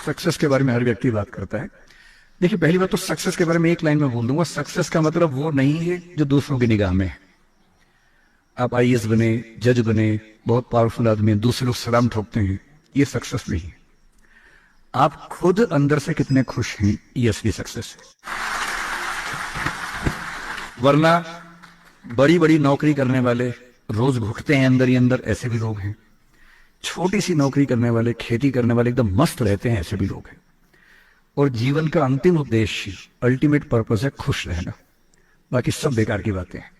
Success के बारे में हर व्यक्ति बात करता है। देखिए, पहली बात तो सक्सेस के बारे में एक लाइन में बोल दूंगा, सक्सेस का मतलब वो नहीं है जो दूसरों की निगाह में है। आप आईएएस बने, जज बने, बहुत पावरफुल आदमी, दूसरे लोग सलाम ठोकते हैं, ये सक्सेस नहीं है। आप खुद अंदर से कितने खुश हैं, ये असली सक्सेस है। वरना बड़ी बड़ी नौकरी करने वाले रोज भुगते हैं अंदर ही अंदर, ऐसे भी लोग हैं। छोटी सी नौकरी करने वाले, खेती करने वाले एकदम मस्त रहते हैं, ऐसे भी लोग हैं। और जीवन का अंतिम उद्देश्य, अल्टीमेट पर्पस है खुश रहना। बाकी सब बेकार की बातें हैं।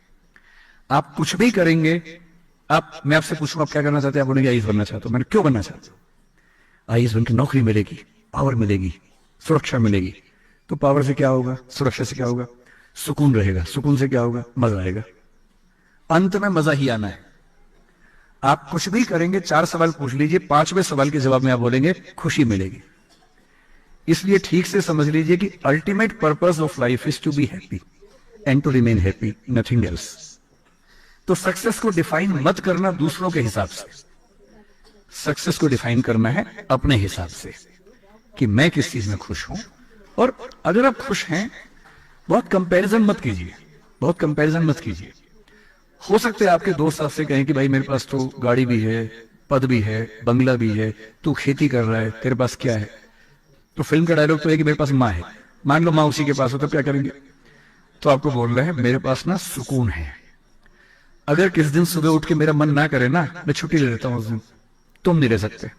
आप कुछ भी करेंगे, मैं आपसे पूछूं आप क्या करना चाहते हैं, आप बोलेंगे आईएएस बनना चाहता हूं। मैंने क्यों बनना चाहता हूं? आईएएस बन के नौकरी मिलेगी, पावर मिलेगी, सुरक्षा मिलेगी। तो पावर से क्या होगा, सुरक्षा से क्या होगा? सुकून रहेगा। सुकून से क्या होगा? मजा आएगा। अंत में मजा ही आना है। आप कुछ भी करेंगे, 4 सवाल पूछ लीजिए, 5वें सवाल के जवाब में आप बोलेंगे खुशी मिलेगी। इसलिए ठीक से समझ लीजिए कि ultimate purpose of life is to be happy and to remain happy, nothing else. तो सक्सेस को डिफाइन मत करना दूसरों के हिसाब से, सक्सेस को डिफाइन करना है अपने हिसाब से कि मैं किस चीज में खुश हूं। और अगर आप खुश हैं, बहुत कंपैरिजन मत कीजिए, बहुत कंपैरिजन मत कीजिए। हो सकता है आपके दोस्त आपसे कहें कि भाई मेरे पास तो गाड़ी भी है, पद भी है, बंगला भी है, तू खेती कर रहा है, तेरे पास क्या है? तो फिल्म का डायलॉग तो है कि मेरे पास माँ है। मान लो माँ उसी के पास हो, तो क्या करेंगे? तो आपको बोल रहे हैं मेरे पास ना सुकून है। अगर किस दिन सुबह उठ के मेरा मन ना करे ना, मैं छुट्टी ले लेता हूं उस दिन। तुम नहीं रह सकते।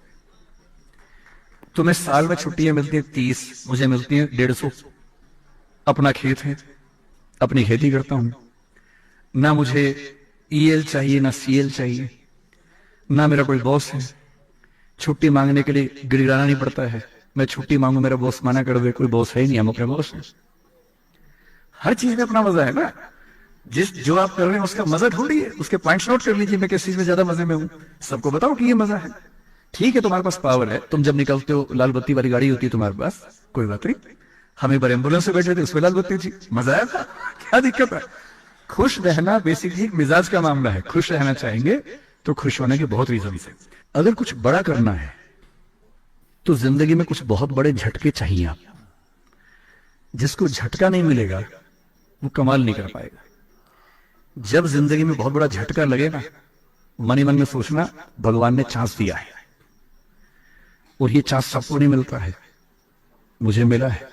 तुम्हें साल में छुट्टियां मिलती है 30, मुझे मिलती है 150। अपना खेत है, अपनी खेती करता हूं। ना मुझे ईएल चाहिए, ना सीएल चाहिए, ना मेरा कोई बॉस है। छुट्टी मांगने के लिए गिड़गिड़ाना नहीं पड़ता है। मैं छुट्टी मांगू, मेरा बॉस मना कर दे, कोई बॉस है ही नहीं, हम अपने बॉस हैं। हर चीज में अपना मजा है ना। जो आप कर रहे हैं उसका मजा ढूंढिए, उसके पॉइंट्स नोट कर लीजिए, मैं किस चीज में ज्यादा मजे में हूं। सबको बताओ कि ये मजा है। ठीक है, तुम्हारे पास पावर है, तुम जब निकलते हो लाल बत्ती वाली गाड़ी होती है तुम्हारे पास, कोई बात नहीं। हम एक बार एम्बुलेंस से बैठे थे, उसमें लाल बत्ती थी, मजा आया था। क्या दिक्कत है? खुश रहना बेसिकली एक मिजाज का मामला है। खुश रहना चाहेंगे तो खुश होने के बहुत रीजन है। अगर कुछ बड़ा करना है तो जिंदगी में कुछ बहुत बड़े झटके चाहिए। आप जिसको झटका नहीं मिलेगा वो कमाल नहीं कर पाएगा। जब जिंदगी में बहुत बड़ा झटका लगे ना, मन ही मन में सोचना भगवान ने चांस दिया है, और ये चांस सबको नहीं मिलता है, मुझे मिला है।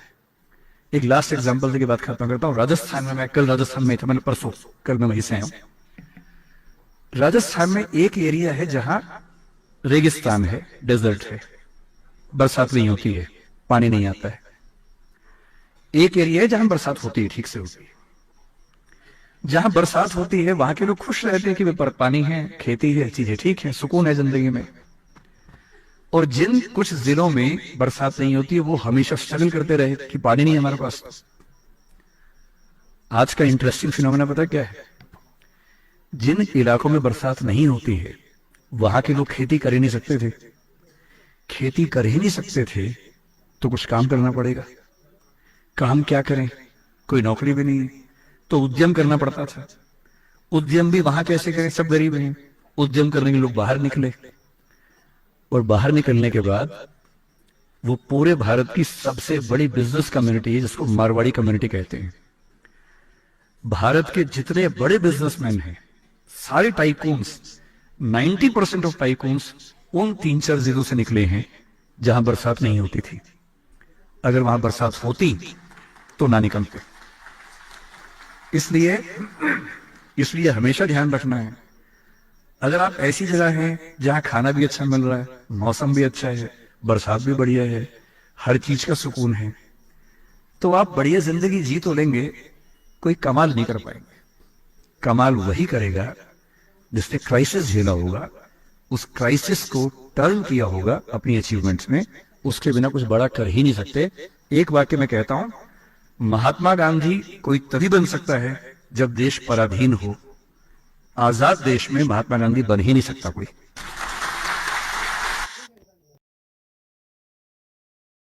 एक लास्ट एग्जांपल की बात खत्म करता हूं। राजस्थान में, मैं कल राजस्थान में था, मैंने परसों, कल मैं वहीं से आया हूं। राजस्थान में एक एरिया है जहां रेगिस्तान है, डेजर्ट है, बरसात नहीं होती है, पानी नहीं आता है। एक एरिया है जहां बरसात होती है, ठीक से होती है। जहां बरसात होती है वहां के लोग खुश रहते हैं कि वे पानी है, खेती है, चीजें ठीक है, सुकून है जिंदगी में। और जिन कुछ जिलों में बरसात नहीं होती है वो हमेशा स्ट्रगल करते रहे कि पानी नहीं है हमारे पास। आज का इंटरेस्टिंग फिनोमेना पता क्या है? जिन इलाकों में बरसात नहीं होती है वहां के लोग खेती कर ही नहीं सकते थे। खेती कर ही नहीं सकते थे तो कुछ काम करना पड़ेगा। काम क्या करें? कोई नौकरी भी नहीं है, तो उद्यम करना पड़ता था। उद्यम भी वहां कैसे करें? सब गरीब हैं। उद्यम करने के लोग बाहर निकले, और बाहर निकलने के बाद वो पूरे भारत की सबसे बड़ी बिजनेस कम्युनिटी है जिसको मारवाड़ी कम्युनिटी कहते हैं। भारत के जितने बड़े बिजनेसमैन हैं, सारे टाइकून्स, 90% ऑफ टाइकून्स उन 3-4 जिलों से निकले हैं जहां बरसात नहीं होती थी। अगर वहां बरसात होती तो ना निकलते। इसलिए हमेशा ध्यान रखना है, अगर आप ऐसी जगह हैं जहां खाना भी अच्छा मिल रहा है, मौसम भी अच्छा है, बरसात भी बढ़िया है, हर चीज का सुकून है, तो आप बढ़िया जिंदगी जी तो लेंगे, कोई कमाल नहीं कर पाएंगे। कमाल वही करेगा जिसने क्राइसिस झेला होगा, उस क्राइसिस को टर्न किया होगा अपनी अचीवमेंट्स में। उसके बिना कुछ बड़ा कर ही नहीं सकते। एक वाक्य में कहता हूं, महात्मा गांधी कोई तभी बन सकता है जब देश पराधीन हो। आजाद देश में महात्मा गांधी बन ही नहीं सकता कोई।